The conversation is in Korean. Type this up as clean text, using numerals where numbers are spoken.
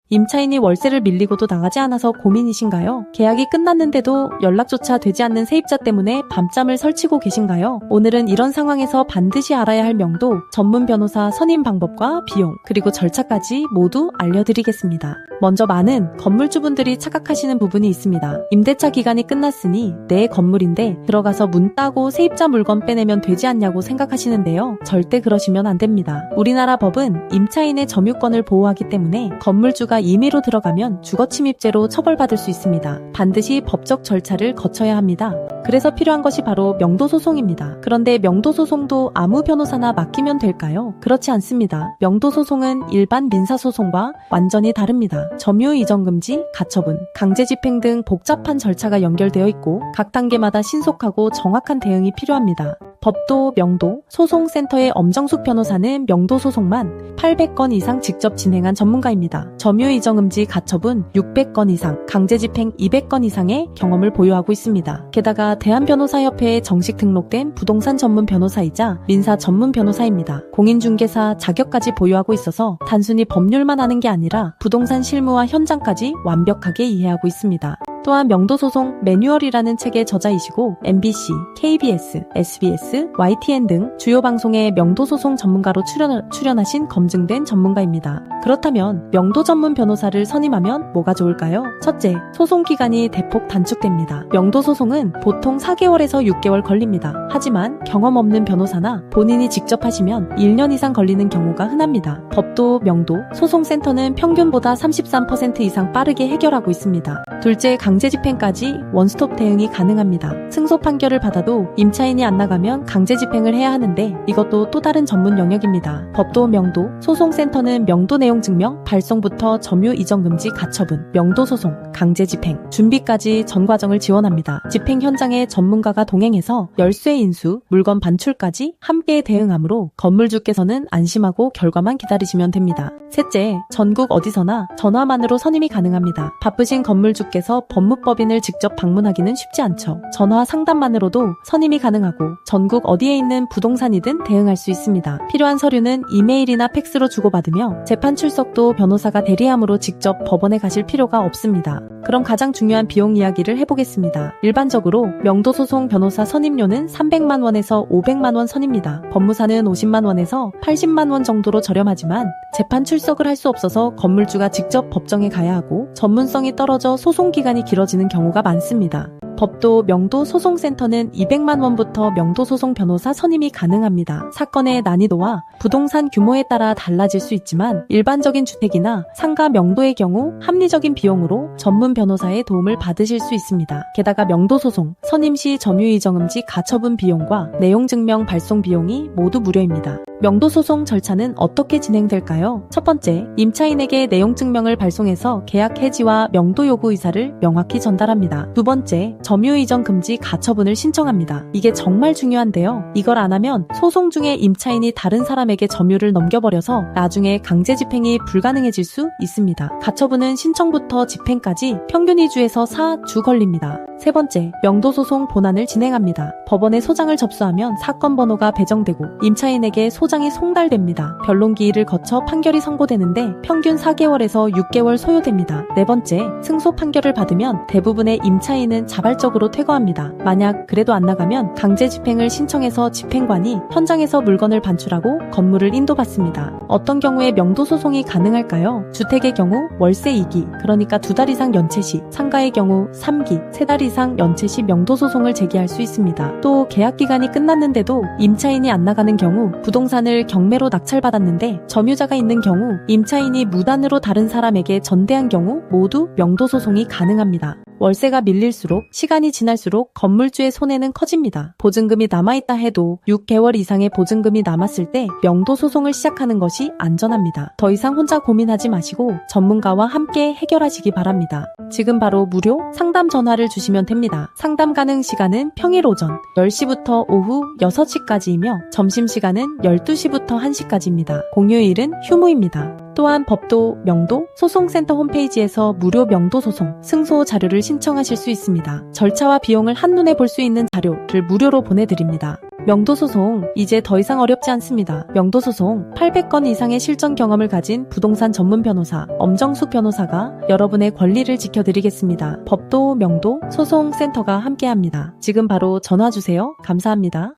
임차인이 월세를 밀리고도 나가지 않아서 고민이신가요? 계약이 끝났는데도 연락조차 되지 않는 세입자 때문에 밤잠을 설치고 계신가요? 오늘은 이런 상황에서 반드시 알아야 할 명도, 전문 변호사 선임 방법과 비용, 그리고 절차까지 모두 알려드리겠습니다. 먼저 많은 건물주분들이 착각하시는 부분이 있습니다. 임대차 기간이 끝났으니 내 건물인데 들어가서 문 따고 세입자 물건 빼내면 되지 않냐고 생각하시는데요. 절대 그러시면 안 됩니다. 우리나라 법은 임차인의 점유권을 보호하기 때문에 건물주가 임의로 들어가면 주거침입죄로 처벌받을 수 있습니다. 반드시 법적 절차를 거쳐야 합니다. 그래서 필요한 것이 바로 명도소송입니다. 그런데 명도소송도 아무 변호사나 맡기면 될까요? 그렇지 않습니다. 명도소송은 일반 민사소송과 완전히 다릅니다. 점유이전금지, 가처분, 강제집행 등 복잡한 절차가 연결되어 있고 각 단계마다 신속하고 정확한 대응이 필요합니다. 법도 명도 소송센터의 엄정숙 변호사는 명도소송만 800건 이상 직접 진행한 전문가입니다. 점유이전금지 가처분 600건 이상, 강제집행 200건 이상의 경험을 보유하고 있습니다. 게다가 대한변호사협회에 정식 등록된 부동산 전문 변호사이자 민사 전문 변호사입니다. 공인중개사 자격까지 보유하고 있어서 단순히 법률만 하는 게 아니라 부동산 실무와 현장까지 완벽하게 이해하고 있습니다. 또한 명도소송 매뉴얼이라는 책의 저자이시고 MBC, KBS, SBS, YTN 등 주요 방송에 명도소송 전문가로 출연하신 검증된 전문가입니다. 그렇다면 명도 전문 변호사를 선임하면 뭐가 좋을까요? 첫째, 소송 기간이 대폭 단축됩니다. 명도소송은 보통 4개월에서 6개월 걸립니다. 하지만 경험 없는 변호사나 본인이 직접 하시면 1년 이상 걸리는 경우가 흔합니다. 법도 명도 소송센터는 평균보다 33% 이상 빠르게 해결하고 있습니다. 둘째, 강제집행까지 원스톱 대응이 가능합니다. 승소 판결을 받아도 임차인이 안 나가면 강제집행을 해야 하는데 이것도 또 다른 전문 영역입니다. 법도 명도, 소송센터는 명도 내용 증명, 발송부터 점유 이전 금지 가처분, 명도소송, 강제집행, 준비까지 전 과정을 지원합니다. 집행 현장에 전문가가 동행해서 열쇠 인수, 물건 반출까지 함께 대응하므로 건물주께서는 안심하고 결과만 기다리시면 됩니다. 셋째, 전국 어디서나 전화만으로 선임이 가능합니다. 바쁘신 건물주께서 법무법인을 직접 방문하기는 쉽지 않죠. 전화 상담만으로도 선임이 가능하고 전국 어디에 있는 부동산이든 대응할 수 있습니다. 필요한 서류는 이메일이나 팩스로 주고받으며 재판 출석도 변호사가 대리함으로 직접 법원에 가실 필요가 없습니다. 그럼 가장 중요한 비용 이야기를 해보겠습니다. 일반적으로 명도소송 변호사 선임료는 300만 원에서 500만 원 선입니다. 법무사는 50만 원에서 80만 원 정도로 저렴하지만 재판 출석을 할 수 없어서 건물주가 직접 법정에 가야 하고 전문성이 떨어져 소송 기간이 길어지는 경우가 많습니다. 법도 명도 소송센터는 200만 원부터 명도소송 변호사 선임이 가능합니다. 사건의 난이도와 부동산 규모에 따라 달라질 수 있지만 일반적인 주택이나 상가 명도의 경우 합리적인 비용으로 전문 변호사의 도움을 받으실 수 있습니다. 게다가 명도소송, 선임 시 점유이전금지 가처분 비용과 내용증명 발송 비용이 모두 무료입니다. 명도소송 절차는 어떻게 진행될까요? 첫 번째, 임차인에게 내용증명을 발송해서 계약 해지와 명도 요구 의사를 명확히 전달합니다. 두 번째, 점유이전 금지 가처분을 신청합니다. 이게 정말 중요한데요. 이걸 안 하면 소송 중에 임차인이 다른 사람에게 점유를 넘겨버려서 나중에 강제집행이 불가능해질 수 있습니다. 가처분은 신청부터 집행까지 평균 2주에서 4주 걸립니다. 세 번째, 명도소송 본안을 진행합니다. 법원에 소장을 접수하면 사건 번호가 배정되고 임차인에게 소장이 송달됩니다. 변론기일을 거쳐 판결이 선고되는데 평균 4개월에서 6개월 소요됩니다. 네 번째, 승소 판결을 받으면 대부분의 임차인은 자발적으로 퇴거합니다. 만약 그래도 안 나가면 강제집행을 신청해서 집행관이 현장에서 물건을 반출하고 건물을 인도받습니다. 어떤 경우에 명도소송이 가능할까요? 주택의 경우 월세 2기, 그러니까 2달 이상 연체 시, 상가의 경우 3기, 3달 이상 연체 시 명도소송을 제기할 수 있습니다. 또 계약기간이 끝났는데도 임차인이 안 나가는 경우 부동산을 경매로 낙찰받았는데 점유자가 있는 경우 임차인이 무단으로 다른 사람에게 전대한 경우 모두 명도소송이 가능합니다. 월세가 밀릴수록 시간이 지날수록 건물주의 손해는 커집니다. 보증금이 남아있다 해도 6개월 이상의 보증금이 남았을 때 명도소송을 시작하는 것이 안전합니다. 더 이상 혼자 고민하지 마시고 전문가와 함께 해결하시기 바랍니다. 지금 바로 무료 상담 전화를 주시면 됩니다. 상담 가능 시간은 평일 오전 10시부터 오후 6시까지이며 점심시간은 12시부터 1시까지입니다. 공휴일은 휴무입니다. 또한 법도, 명도, 소송센터 홈페이지에서 무료 명도 소송, 승소 자료를 신청하실 수 있습니다. 절차와 비용을 한눈에 볼 수 있는 자료를 무료로 보내드립니다. 명도소송, 이제 더 이상 어렵지 않습니다. 명도소송, 800건 이상의 실전 경험을 가진 부동산 전문 변호사, 엄정숙 변호사가 여러분의 권리를 지켜드리겠습니다. 법도, 명도, 소송센터가 함께합니다. 지금 바로 전화주세요. 감사합니다.